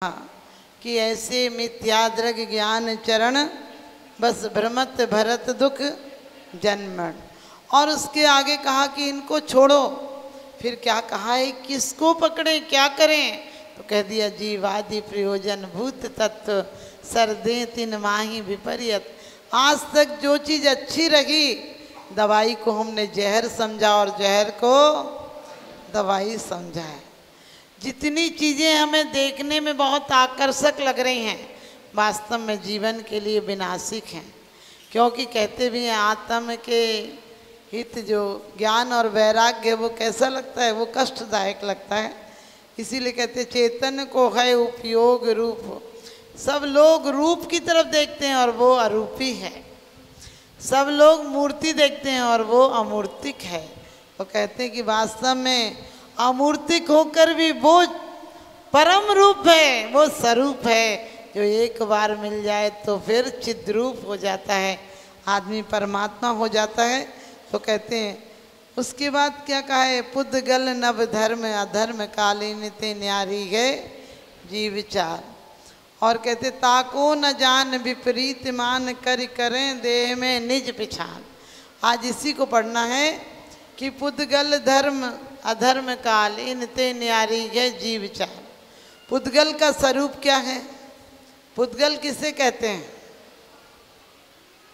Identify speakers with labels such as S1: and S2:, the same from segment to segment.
S1: कि ऐसे मिथ्याद्रग ज्ञान चरण बस भ्रमत भरत दुख जन्मण। और उसके आगे कहा कि इनको छोड़ो। फिर क्या कहा है, किसको पकड़े क्या करें? तो कह दिया जीवादि प्रयोजन भूत तत्व सरदे तीन माही विपरीत। आज तक जो चीज़ अच्छी रही दवाई को हमने जहर समझा और जहर को दवाई समझा है। जितनी चीज़ें हमें देखने में बहुत आकर्षक लग रही हैं वास्तव में जीवन के लिए विनाशिक हैं। क्योंकि कहते भी हैं आत्म के हित जो ज्ञान और वैराग्य वो कैसा लगता है, वो कष्टदायक लगता है। इसीलिए कहते चेतन को है उपयोग रूप। सब लोग रूप की तरफ देखते हैं और वो अरूपी है। सब लोग मूर्ति देखते हैं और वो अमूर्तिक है। वो कहते हैं कि वास्तव में अमूर्तिक होकर भी वो परम रूप है, वो स्वरूप है जो एक बार मिल जाए तो फिर चिद्रूप हो जाता है, आदमी परमात्मा हो जाता है। तो कहते हैं उसके बाद क्या कहा है, पुद्गल नव धर्म अधर्म कालीन ते न्यारी गए जी विचार। और कहते ताको न जान विपरीत मान कर करें देह में निज पिछान। आज इसी को पढ़ना है कि पुद्गल धर्म अधर्म काल इन ते न्यारी गए जी विचार। पुद्गल का स्वरूप क्या है? पुद्गल किसे कहते हैं?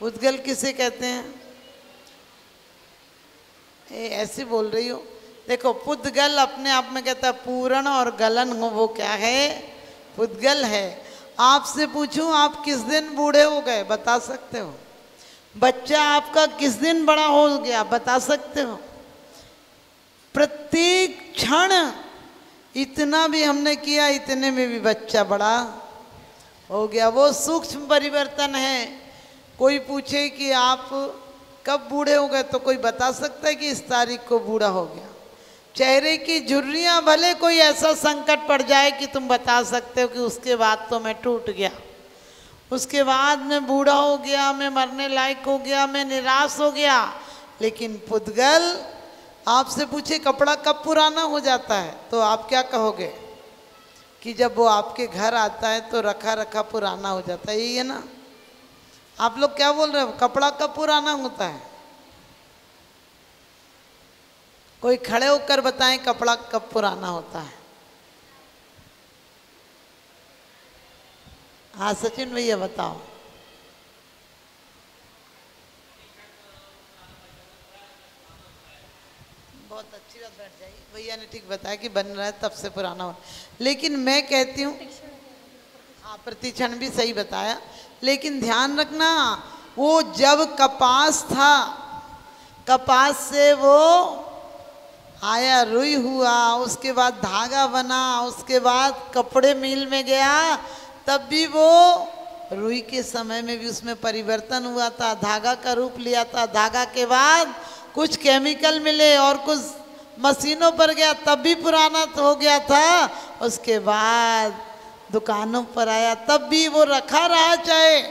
S1: पुद्गल किसे कहते हैं? ऐसे बोल रही हो। देखो पुद्गल अपने आप में कहता है पूर्ण और गलन हो, वो क्या है? पुद्गल है। आपसे पूछूं आप किस दिन बूढ़े हो गए, बता सकते हो? बच्चा आपका किस दिन बड़ा हो गया, बता सकते हो? प्रत्येक क्षण इतना भी हमने किया, इतने में भी बच्चा बड़ा हो गया। वो सूक्ष्म परिवर्तन है। कोई पूछे कि आप कब बूढ़े हो गए तो कोई बता सकता है कि इस तारीख को बूढ़ा हो गया। चेहरे की झुर्रियाँ भले कोई ऐसा संकट पड़ जाए कि तुम बता सकते हो कि उसके बाद तो मैं टूट गया, उसके बाद मैं बूढ़ा हो गया, मैं मरने लायक हो गया, मैं निराश हो गया। लेकिन पुद्गल आपसे पूछे कपड़ा कब पुराना हो जाता है तो आप क्या कहोगे? कि जब वो आपके घर आता है तो रखा रखा पुराना हो जाता है। यही है ना? आप लोग क्या बोल रहे हो, कपड़ा कब पुराना होता है? कोई खड़े होकर बताएं कपड़ा कब पुराना होता है। हाँ सचिन भैया बताओ। बहुत अच्छी बात, बैठ जाइए। भैया ने ठीक बताया कि बन रहा है तब से पुराना हो। लेकिन मैं कहती हूँ हाँ प्रतिक्षण भी सही बताया। लेकिन ध्यान रखना वो जब कपास था, कपास से वो आया, रुई हुआ, उसके बाद धागा बना, उसके बाद कपड़े मिल में गया, तब भी वो रुई के समय में भी उसमें परिवर्तन हुआ था, धागा का रूप लिया था। धागा के बाद कुछ केमिकल मिले और कुछ मशीनों पर गया तब भी पुराना तो हो गया था। उसके बाद दुकानों पर आया तब भी वो रखा रहा चाहे,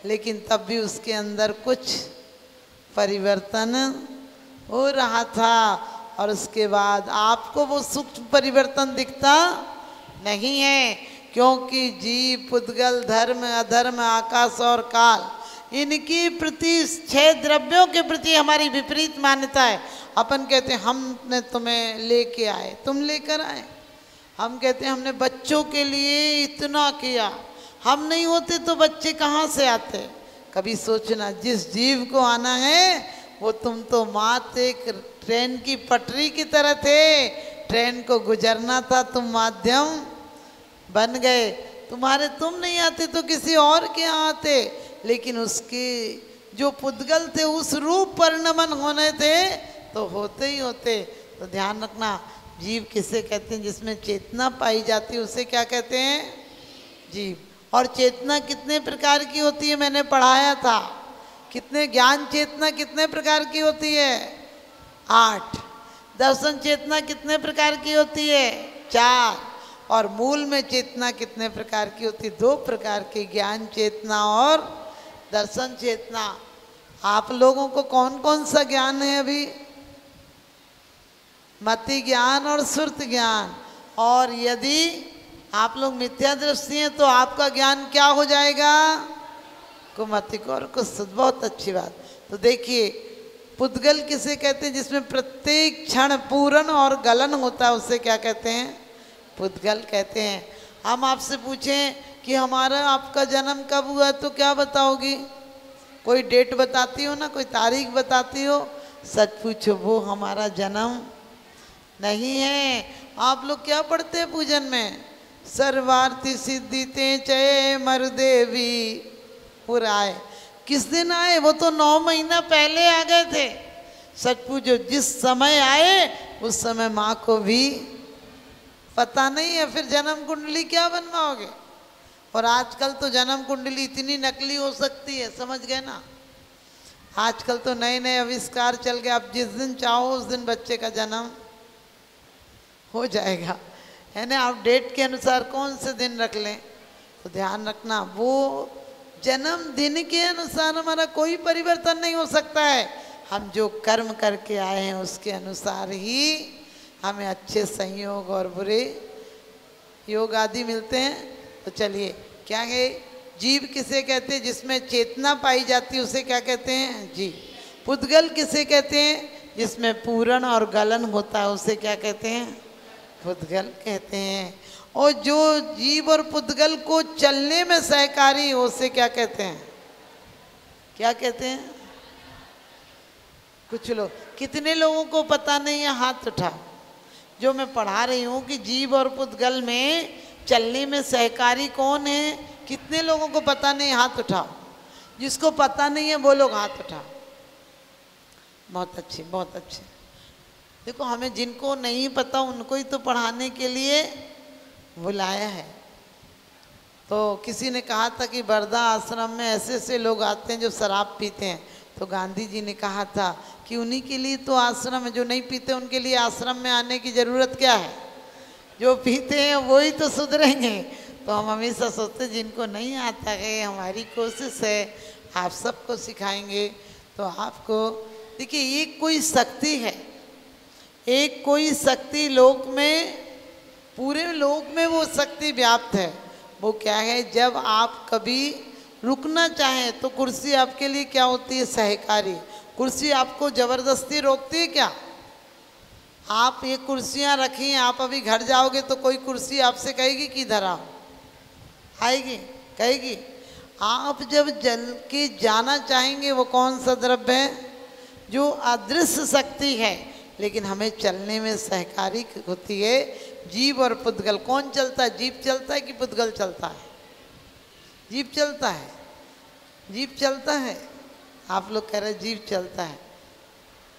S1: लेकिन तब भी उसके अंदर कुछ परिवर्तन हो रहा था। और उसके बाद आपको वो सूक्ष्म परिवर्तन दिखता नहीं है, क्योंकि जीव पुद्गल धर्म अधर्म आकाश और काल इनकी प्रति 6 द्रव्यों के प्रति हमारी विपरीत मान्यता है। अपन कहते हैं हमने तुम्हें लेके आए, तुम लेकर आए। हम कहते हैं हमने बच्चों के लिए इतना किया, हम नहीं होते तो बच्चे कहाँ से आते? कभी सोचना जिस जीव को आना है वो तुम तो मात्र एक ट्रेन की पटरी की तरह थे, ट्रेन को गुजरना था, तुम माध्यम बन गए। तुम नहीं आते तो किसी और के यहाँ आते। लेकिन उसके जो पुद्गल थे उस रूप परिणमन होने थे तो होते ही होते। तो ध्यान रखना जीव किसे कहते हैं? जिसमें चेतना पाई जाती है उसे क्या कहते हैं? जीव। और चेतना कितने प्रकार की होती है मैंने पढ़ाया था। कितने ज्ञान चेतना कितने प्रकार की होती है? 8। दर्शन चेतना कितने प्रकार की होती है? 4। और मूल में चेतना कितने प्रकार की होती है? 2 प्रकार की, ज्ञान चेतना और दर्शन चेतना। आप लोगों को कौन कौन सा ज्ञान है अभी? मति ज्ञान और सुरत ज्ञान। और यदि आप लोग मिथ्या दृष्टि हैं तो आपका ज्ञान क्या हो जाएगा? कुमतिक और कुत्सित। बहुत अच्छी बात। तो देखिए पुद्गल किसे कहते हैं? जिसमें प्रत्येक क्षण पूरण और गलन होता है, उससे क्या कहते हैं? पुद्गल कहते हैं। हम आपसे पूछें कि हमारा आपका जन्म कब हुआ तो क्या बताओगी? कोई डेट बताती हो ना, कोई तारीख बताती हो? सच पूछो, वो हमारा जन्म नहीं है। आप लोग क्या पढ़ते हैं पूजन में? सर्वार्थी सिद्धि ते चये मरुदेवी पुराए। किस दिन आए? वो तो 9 महीना पहले आ गए थे। सच पूछो, जिस समय आए उस समय माँ को भी पता नहीं है, फिर जन्म कुंडली क्या बनवाओगे? और आजकल तो जन्म कुंडली इतनी नकली हो सकती है, समझ गए ना? आजकल तो नए नए आविष्कार चल गए। आप जिस दिन चाहो उस दिन बच्चे का जन्म हो जाएगा, है ना? आप डेट के अनुसार कौन से दिन रख लें। तो ध्यान रखना, वो जन्मदिन के अनुसार हमारा कोई परिवर्तन नहीं हो सकता है। हम जो कर्म करके आए हैं उसके अनुसार ही हमें अच्छे संयोग और बुरे योग आदि मिलते हैं। तो चलिए, क्या है? जीव किसे कहते हैं? जिसमें चेतना पाई जाती है उसे क्या कहते हैं? जीव। पुद्गल किसे कहते हैं? जिसमें पूरण और गलन होता है उसे क्या कहते हैं? पुद्गल कहते हैं। और जो जीव और पुद्गल को चलने में सहकारी हो उसे क्या कहते हैं? क्या कहते हैं? कुछ लोग, कितने लोगों को पता नहीं है? हाथ उठा। जो मैं पढ़ा रही हूँ कि जीव और पुद्गल में चलने में सहकारी कौन है, कितने लोगों को पता नहीं? हाथ उठाओ। जिसको पता नहीं है वो लोग हाथ उठाओ। बहुत अच्छे, बहुत अच्छे। देखो, हमें जिनको नहीं पता उनको ही तो पढ़ाने के लिए बुलाया है। तो किसी ने कहा था कि वर्धा आश्रम में ऐसे ऐसे लोग आते हैं जो शराब पीते हैं। तो गांधी जी ने कहा था कि उन्हीं के लिए तो आश्रम है, जो नहीं पीते उनके लिए आश्रम में आने की ज़रूरत क्या है? जो पीते हैं वही तो सुधरेंगे। तो हम हमेशा सोचते जिनको नहीं आता है, हमारी कोशिश है आप सबको सिखाएंगे। तो आपको देखिए, एक कोई शक्ति है, एक कोई शक्ति लोक में, पूरे लोक में वो शक्ति व्याप्त है। वो क्या है? जब आप कभी रुकना चाहें तो कुर्सी आपके लिए क्या होती है? सहकारी। कुर्सी आपको जबरदस्ती रोकती है क्या? आप ये कुर्सियाँ रखी हैं, आप अभी घर जाओगे तो कोई कुर्सी आपसे कहेगी कि इधर आओ? आएगी? कहेगी? आप जब जल के जाना चाहेंगे, वो कौन सा द्रव्य है? जो अदृश्य शक्ति है, लेकिन हमें चलने में सहकारी होती है जीव और पुद्गल। कौन चलता है? जीव चलता है कि पुद्गल चलता है? जीव चलता है। जीव चलता है। आप लोग कह रहे जीव चलता है।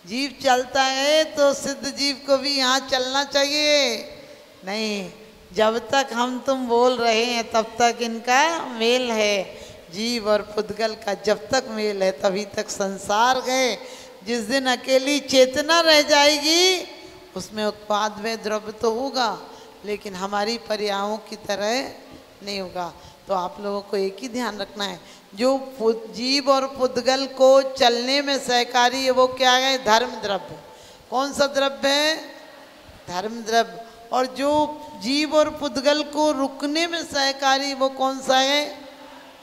S1: जीव चलता है तो सिद्ध जीव को भी यहाँ चलना चाहिए। नहीं, जब तक हम तुम बोल रहे हैं तब तक इनका मेल है। जीव और पुद्गल का जब तक मेल है तभी तक संसार गए। जिस दिन अकेली चेतना रह जाएगी उसमें उत्पाद में द्रव्य तो होगा, लेकिन हमारी पर्यायों की तरह नहीं होगा। तो आप लोगों को एक ही ध्यान रखना है, जो जीव और पुद्गल को चलने में सहकारी है वो क्या है? धर्म द्रव्य। कौन सा द्रव्य है? धर्म द्रव्य। और जो जीव और पुद्गल को रुकने में सहकारी वो कौन सा है?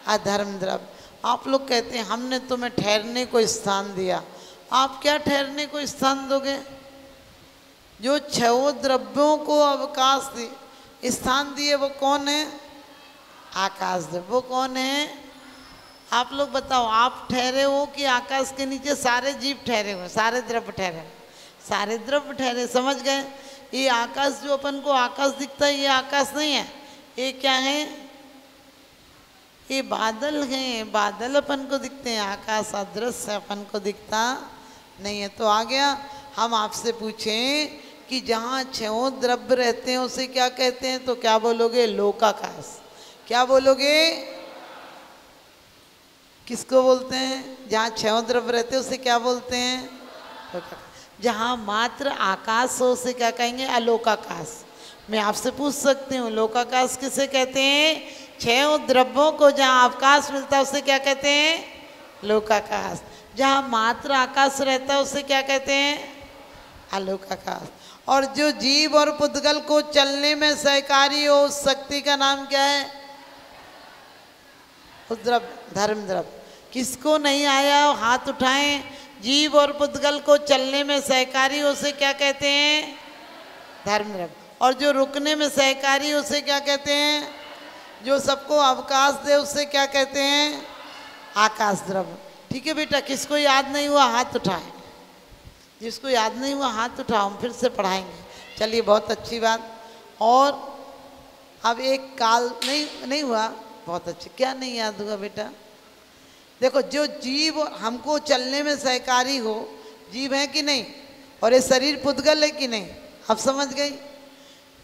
S1: अधर्म द्रव्य। आप लोग कहते हैं हमने तुम्हें ठहरने को स्थान दिया। आप क्या ठहरने को स्थान दोगे? जो 6 द्रव्यों को अवकाश दिए, स्थान दिए, वो कौन है? आकाश द्रव्य। वो कौन है? आप लोग बताओ, आप ठहरे हो कि आकाश के नीचे सारे जीव ठहरे हुए, सारे द्रव्य ठहरे? सारे द्रव्य ठहरे। समझ गए? ये आकाश जो अपन को आकाश दिखता है, ये आकाश नहीं है। ये क्या है? ये बादल हैं। बादल अपन को दिखते हैं, आकाश अदृश्य अपन को दिखता नहीं है। तो आ गया। हम आपसे पूछें कि जहाँ 6 द्रव्य रहते हैं उसे क्या कहते हैं, तो क्या बोलोगे? लोकाकाश। क्या बोलोगे? किसको बोलते हैं? जहाँ 6 द्रव्य रहते हैं उसे क्या बोलते हैं? जहाँ मात्र आकाश हो उसे क्या कहेंगे? अलोकाकाश। मैं आपसे पूछ सकती हूँ, लोकाकाश किसे कहते हैं? 6 द्रव्यों को जहाँ अवकाश मिलता है उसे क्या कहते हैं? लोकाकाश। जहाँ मात्र आकाश रहता है उसे क्या कहते हैं? अलोकाकाश। और जो जीव और पुद्गल को चलने में सहकारी हो उस शक्ति का नाम क्या है? द्रव्य, धर्म द्रव्य। किसको नहीं आया हाथ उठाएं। जीव और पुद्गल को चलने में सहकारी हो उसे क्या कहते हैं? धर्म द्रव्य। और जो रुकने में सहकारी हो उसे क्या कहते हैं? जो सबको अवकाश दे उसे क्या कहते हैं? आकाश द्रव्य। ठीक है बेटा, किसको याद नहीं हुआ हाथ उठाएं। जिसको याद नहीं हुआ हाथ उठाओ, हम फिर से पढ़ाएंगे। चलिए, बहुत अच्छी बात। और अब एक काल नहीं हुआ, बहुत अच्छी। क्या नहीं याद हुआ बेटा? देखो, जो जीव हमको चलने में सहकारी हो, जीव है कि नहीं, और ये शरीर पुद्गल है कि नहीं, अब समझ गई?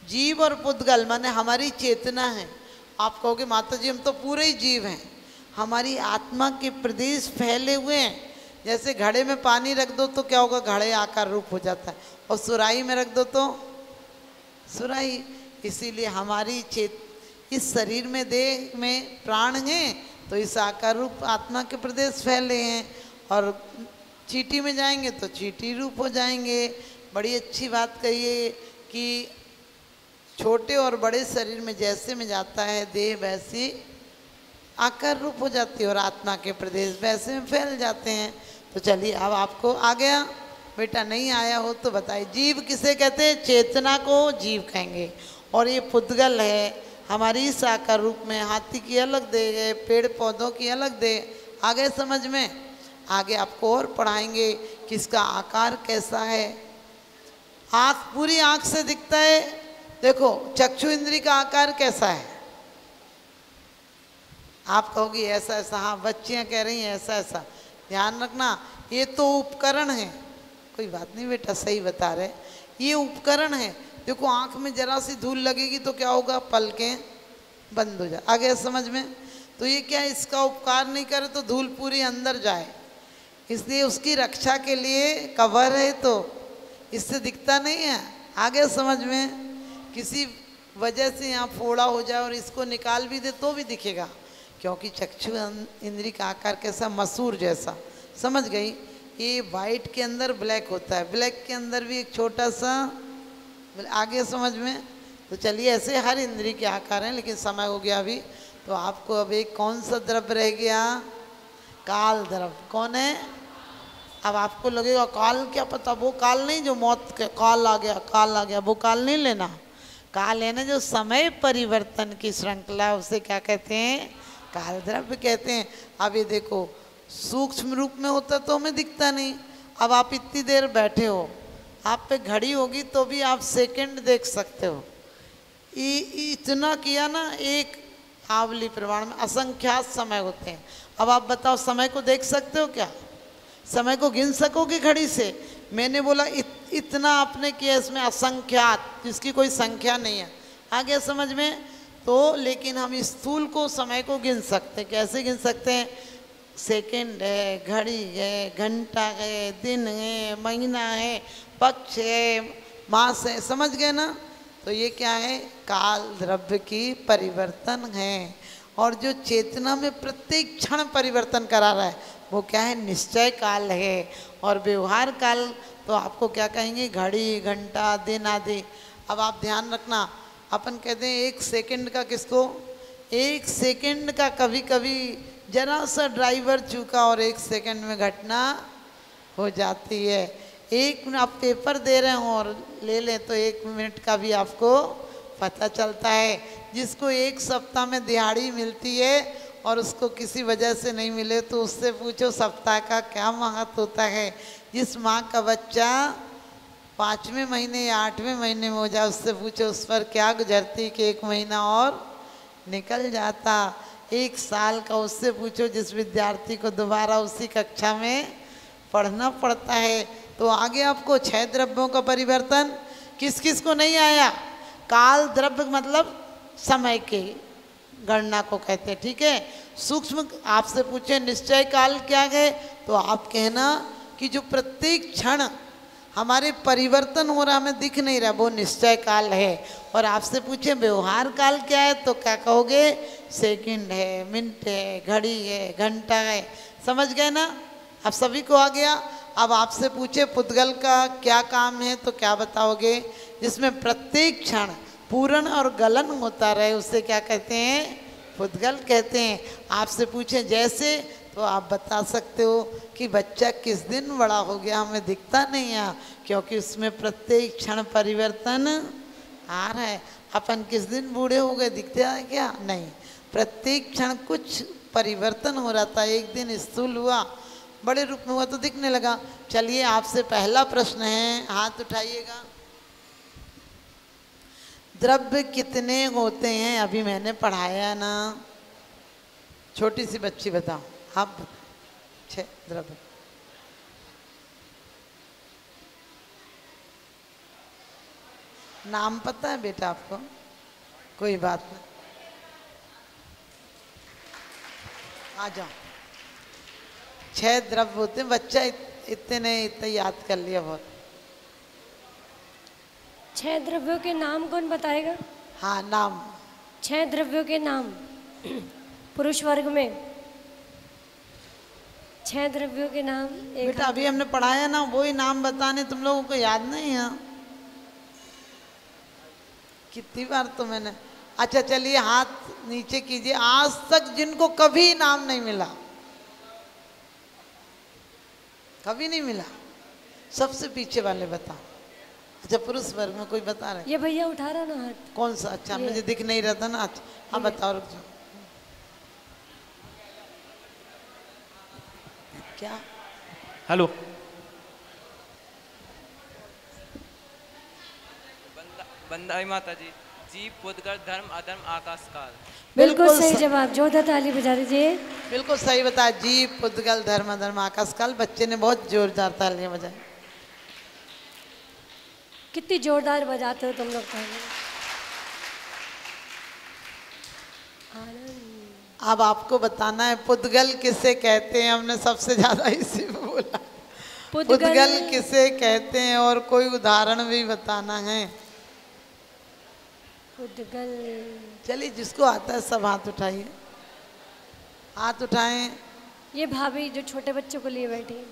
S1: जीव और पुद्गल माने हमारी चेतना है। आप कहोगे माता जी हम तो पूरे ही जीव हैं। हमारी आत्मा के प्रदेश फैले हुए हैं। जैसे घड़े में पानी रख दो तो क्या होगा? घड़े आकार रूप हो जाता है। और सुराही में रख दो तो सुराही। इसीलिए हमारी इस शरीर में, देह में प्राण हैं, तो इस आकार रूप आत्मा के प्रदेश फैले हैं। और चींटी में जाएंगे तो चींटी रूप हो जाएंगे। बड़ी अच्छी बात कहिए कि छोटे और बड़े शरीर में जैसे में जाता है देह, वैसी आकार रूप हो जाती है और आत्मा के प्रदेश वैसे में फैल जाते हैं। तो चलिए, अब आपको आ गया बेटा। नहीं आया हो तो बताइए। जीव किसे कहते हैं? चेतना को जीव कहेंगे। और ये पुद्गल है हमारी इस आकार रूप में। हाथी की अलग देह, पेड़ पौधों की अलग देह। आगे समझ में? आगे आपको और पढ़ाएंगे कि इसका आकार कैसा है। आँख, पूरी आँख से दिखता है। देखो, चक्षु इंद्री का आकार कैसा है? आप कहोगी ऐसा ऐसा। हाँ, बच्चियाँ कह रही हैं ऐसा ऐसा। ध्यान रखना, ये तो उपकरण है। कोई बात नहीं बेटा, सही बता रहे। ये उपकरण है। देखो, आँख में जरा सी धूल लगेगी तो क्या होगा? पलकें बंद हो जाए। आगे समझ में? तो ये क्या, इसका उपकार नहीं करे तो धूल पूरी अंदर जाए, इसलिए उसकी रक्षा के लिए कवर है, तो इससे दिखता नहीं है। आगे समझ में? किसी वजह से यहाँ फोड़ा हो जाए और इसको निकाल भी दे तो भी दिखेगा, क्योंकि चक्षु इंद्री का आकार कैसा? मसूर जैसा। समझ गई? ये वाइट के अंदर ब्लैक होता है, ब्लैक के अंदर भी एक छोटा सा। आगे समझ में? तो चलिए, ऐसे हर इंद्री के आकार हैं। लेकिन समय हो गया अभी, तो आपको अब एक कौन सा द्रव्य रह गया? काल द्रव्य। कौन है? अब आपको लगेगा काल, क्या पता वो काल नहीं जो मौत के काल आ गया, काल आ गया, वो काल नहीं लेना। काल है ना जो समय परिवर्तन की श्रृंखला, उसे क्या कहते हैं? काल द्रव्य कहते हैं। अब ये देखो, सूक्ष्म रूप में होता तो हमें दिखता नहीं। अब आप इतनी देर बैठे हो, आप पे घड़ी होगी तो भी आप सेकंड देख सकते हो। इतना किया ना, एक आवली प्रमाण में असंख्यात समय होते हैं। अब आप बताओ, समय को देख सकते हो क्या? समय को गिन सकोगे घड़ी से? मैंने बोला इतना आपने किया, इसमें असंख्यात, जिसकी कोई संख्या नहीं है। आगे समझ में? तो लेकिन हम स्थूल को, समय को गिन सकते हैं। कैसे गिन सकते हैं? सेकंड है, घड़ी है, घंटा है, दिन है, महीना है, पक्ष है, मास है। समझ गए ना? तो ये क्या है? काल द्रव्य की परिवर्तन है। और जो चेतना में प्रत्येक क्षण परिवर्तन करा रहा है वो क्या है? निश्चय काल है। और व्यवहार काल तो आपको क्या कहेंगे? घड़ी, घंटा, दिन आदि। अब आप ध्यान रखना, अपन कहते हैं एक सेकंड का, किसको? एक सेकंड का कभी कभी जरा सा ड्राइवर चूका और एक सेकंड में घटना हो जाती है। एक मिनट आप पेपर दे रहे हो और ले लें तो 1 मिनट का भी आपको पता चलता है। जिसको 1 सप्ताह में दिहाड़ी मिलती है और उसको किसी वजह से नहीं मिले तो उससे पूछो सप्ताह का क्या महत्व होता है। जिस माँ का बच्चा 5वें महीने या 8वें महीने में हो जाए उससे पूछो उस पर क्या गुजरती कि 1 महीना और निकल जाता। 1 साल का उससे पूछो जिस विद्यार्थी को दोबारा उसी कक्षा में पढ़ना पड़ता है। तो आगे आपको 6 द्रव्यों का परिवर्तन किस किस को नहीं आया? काल द्रव्य मतलब समय के गणना को कहते हैं। ठीक है, सूक्ष्म आपसे पूछे निश्चय काल क्या है तो आप कहना कि जो प्रत्येक क्षण हमारे परिवर्तन हो रहा हमें दिख नहीं रहा वो निश्चय काल है। और आपसे पूछे व्यवहार काल क्या है तो क्या कहोगे? सेकंड है, मिनट है, घड़ी है, घंटा है। समझ गए ना? अब सभी को आ गया। अब आपसे पूछे पुद्गल का क्या काम है तो क्या बताओगे? जिसमें प्रत्येक क्षण पूरण और गलन होता रहे उसे क्या कहते हैं? पुद्गल कहते हैं। आपसे पूछे जैसे, तो आप बता सकते हो कि बच्चा किस दिन बड़ा हो गया, हमें दिखता नहीं है, क्योंकि उसमें प्रत्येक क्षण परिवर्तन आ रहा है। अपन किस दिन बूढ़े हो गए, दिखते हैं क्या? नहीं, प्रत्येक क्षण कुछ परिवर्तन हो रहा था। एक दिन स्थूल हुआ, बड़े रूप में हुआ तो दिखने लगा। चलिए आपसे पहला प्रश्न है, हाथ उठाइएगा। द्रव्य कितने होते हैं? अभी मैंने पढ़ाया ना, छोटी सी बच्ची बताओ, आप 6 द्रव्य। नाम पता है बेटा आपको? कोई बात नहीं, आ जाओ। 6 द्रव्य होते हैं। बच्चा इतने याद कर लिया बहुत।
S2: 6 द्रव्यों के नाम कौन बताएगा?
S1: हाँ, नाम।
S2: 6 द्रव्यों के नाम पुरुष वर्ग में 6 द्रव्यों के नाम।
S1: बेटा अभी हमने पढ़ाया ना, वही नाम बताने, तुम लोगों को याद नहीं है? कितनी बार तो मैंने। अच्छा चलिए हाथ नीचे कीजिए। आज तक जिनको कभी नाम नहीं मिला, कभी नहीं मिला, सबसे पीछे वाले बताओ। अच्छा पुरुष वर्ग में कोई बता रहे?
S2: ये भैया उठा रहा ना हाथ।
S1: कौन सा? अच्छा मुझे दिख नहीं रहा था ना। अच्छा हाँ बताओ, रुक जाओ। क्या?
S3: हेलो। बंदाई माता जी। जीव, पुद्गल, धर्म, अधर्म, आकाश काल।
S2: बिल्कुल सही जवाब, जोरदार ताली बजा दीजिए।
S1: बिल्कुल सही बताया। जीव, पुद्गल, धर्म, अधर्म, आकाश काल। बच्चे ने बहुत जोरदार तालियां बजाई।
S2: कितनी जोरदार बजाते हो तुम लोग ताली।
S1: अब आपको बताना है पुद्गल किसे कहते हैं। हमने सबसे ज्यादा इसी में बोला। पुद्गल किसे कहते हैं और कोई उदाहरण भी बताना है।
S2: पुद्गल।
S1: चलिए जिसको आता है सब हाथ उठाइए, हाथ उठाएं।
S2: ये भाभी जो छोटे बच्चों को लिए बैठी है,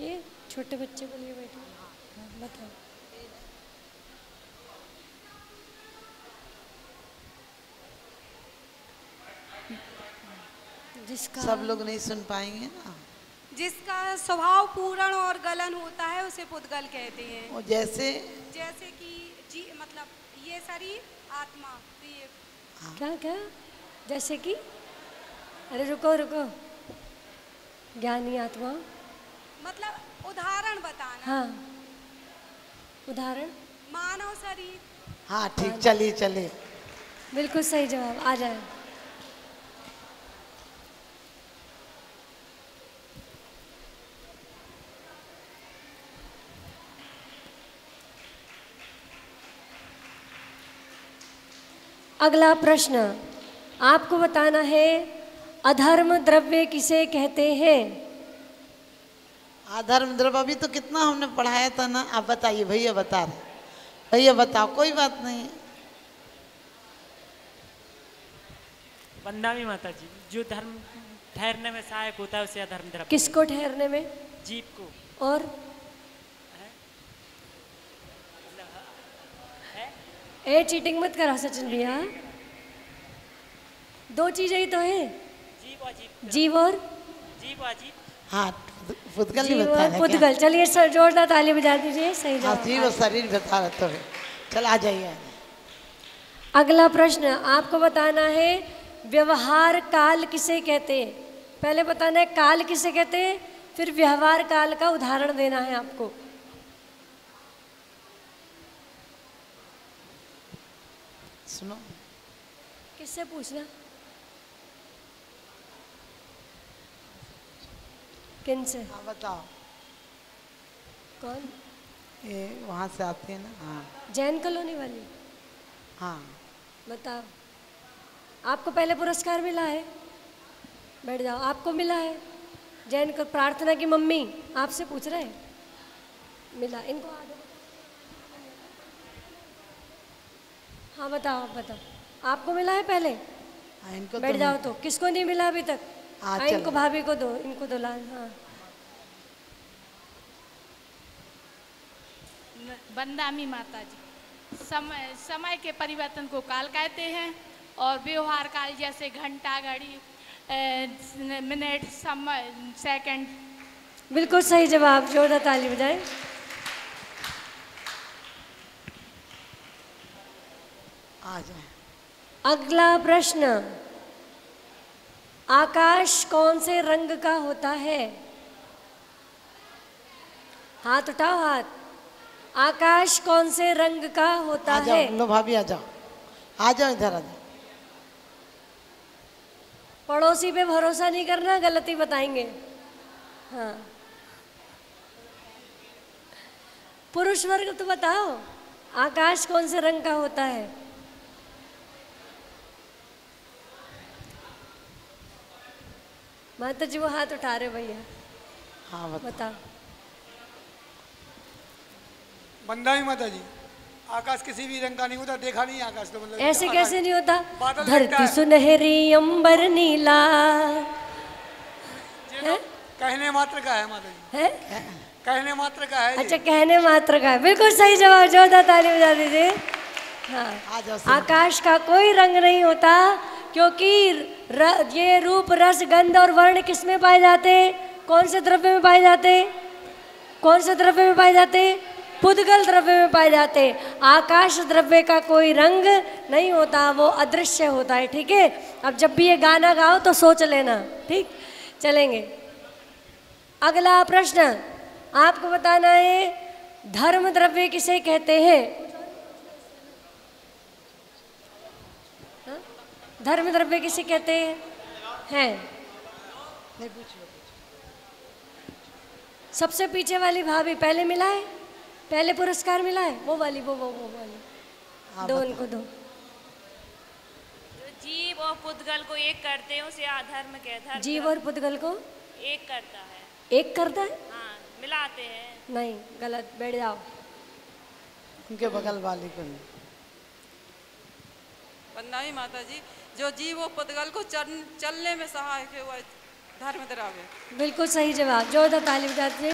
S2: ये छोटे बच्चे को लिए बैठी है, बताओ। जिसका
S4: सब लोग नहीं सुन पाएंगे ना।
S5: जिसका स्वभाव पूरण और गलन होता है उसे पुद्गल कहते हैं।
S4: और जैसे
S5: जैसे कि जी मतलब ये शरीर आत्मा तो ये
S2: क्या क्या जैसे कि, अरे रुको रुको, ज्ञानी आत्मा
S5: मतलब उदाहरण बताना।
S2: हाँ उदाहरण,
S5: मानव शरीर।
S4: हाँ ठीक, चलिए चलिए।
S2: बिल्कुल सही जवाब, आ जाए। अगला प्रश्न आपको बताना है, अधर्म द्रव्य किसे कहते हैं?
S4: अधर्म द्रव्य अभी तो कितना हमने पढ़ाया था ना। आप बताइए, भैया बता रहे, भैया बताओ, कोई बात नहीं है।
S6: वंदावी माता जी, जो धर्म ठहरने में सहायक होता है उसे अधर्म द्रव्य।
S2: किसको ठहरने में?
S6: जीव को।
S2: और ए चीटिंग मत करा सचिन भैया, 2 चीजें ही तो है,
S6: जीव और जीव।
S2: जीव और
S6: जीव और जीव।
S4: हाँ पुद्गल ही
S2: जीव
S4: बता
S2: और
S4: रहे
S2: पुद्गल। चलिए सर जोरदार ताली बजा दीजिए, सही
S4: हाँ
S2: जवाब।
S4: जीव और शरीर बता रहे तो है। चल आ जाइए।
S2: अगला प्रश्न आपको बताना है, व्यवहार काल किसे कहते हैं? पहले बताना है काल किसे कहते हैं, फिर व्यवहार काल का उदाहरण देना है आपको।
S4: सुनो,
S2: किससे पूछना? किन से?
S4: हाँ बताओ।
S2: कौन?
S4: ये वहाँ से आती है ना। हाँ
S2: जैन कॉलोनी वाली।
S4: हाँ
S2: बताओ, आपको पहले पुरस्कार मिला है? बैठ जाओ, आपको मिला है। जैन को प्रार्थना की मम्मी आपसे पूछ रहे हैं, मिला इनको आगे। हाँ बताओ, आप बताओ, आपको मिला है पहले?
S4: हाँ इनको
S2: बैठ जाओ। तो किसको नहीं मिला अभी तक?
S4: हाँ,
S2: हाँ इनको
S4: चलो।
S2: भाभी को दो, इनको दो लाल। हाँ
S7: बंदामी माता जी। समय के परिवर्तन को काल कहते हैं और व्यवहार काल जैसे घंटा, घड़ी, मिनट, समय, सेकंड।
S2: बिल्कुल सही जवाब, जोरदार ताली बजाएं।
S1: आ जाए।
S2: अगला प्रश्न, आकाश कौन से रंग का होता है? हाथ उठाओ, हाथ। आकाश कौन से रंग का होता
S1: आ
S2: है?
S1: जाओ, लो भाभी आ जाओ, आ जाओ इधर आ जाओ।
S2: पड़ोसी पे भरोसा नहीं करना, गलती बताएंगे। हाँ, पुरुष वर्ग तो बताओ, आकाश कौन से रंग का होता है? माता जी वो हाथ उठा रहे भैया।
S1: हाँ
S2: बताओ।
S8: बंदाई माता जी, आकाश किसी भी रंग का नहीं होता, देखा नहीं आकाश तो मतलब
S2: ऐसे
S8: आकाश-
S2: कैसे नहीं होता?
S8: बादल लगता
S2: धरती
S8: है।
S2: सुनहरी अंबर नीला है?
S8: कहने मात्र का है माता जी,
S2: है?
S8: कहने मात्र का है।
S2: अच्छा, कहने मात्र का है। बिल्कुल सही जवाब, जोरदार ताली बजा दीजिए। हाँ,
S1: आ जाओ।
S2: आकाश का कोई रंग नहीं होता, क्योंकि ये रूप, रस, गंध और वर्ण किस में पाए जाते? कौन से द्रव्य में पाए जाते? कौन से द्रव्य में पाए जाते? पुद्गल द्रव्य में पाए जाते। आकाश द्रव्य का कोई रंग नहीं होता, वो अदृश्य होता है। ठीक है, अब जब भी ये गाना गाओ तो सोच लेना। ठीक, चलेंगे। अगला प्रश्न आपको बताना है, धर्म द्रव्य किसे कहते हैं? हाँ? धर्म द्रव्य किसे कहते हैं? सबसे पीछे वाली भाभी, पहले मिला है, पहले पुरस्कार मिला है, वो वाली, वो वाली। दो उनको दो।
S9: जो जीव और पुद्गल को एक करते हैं उसे अधर्म कहते हैं।
S2: जीव और पुद्गल को
S9: एक करता है।
S2: एक करता है?
S9: हाँ, मिलाते हैं।
S2: नहीं, गलत, बैठ जाओ।
S1: उनके बगल वाली को।
S10: बंदाई माता जी, जो जीव और पुद्गल को चलने में सहायक है वह धर्म द्रव्य।
S2: बिल्कुल सही जवाब, जोरदार ताली बजाते हैं।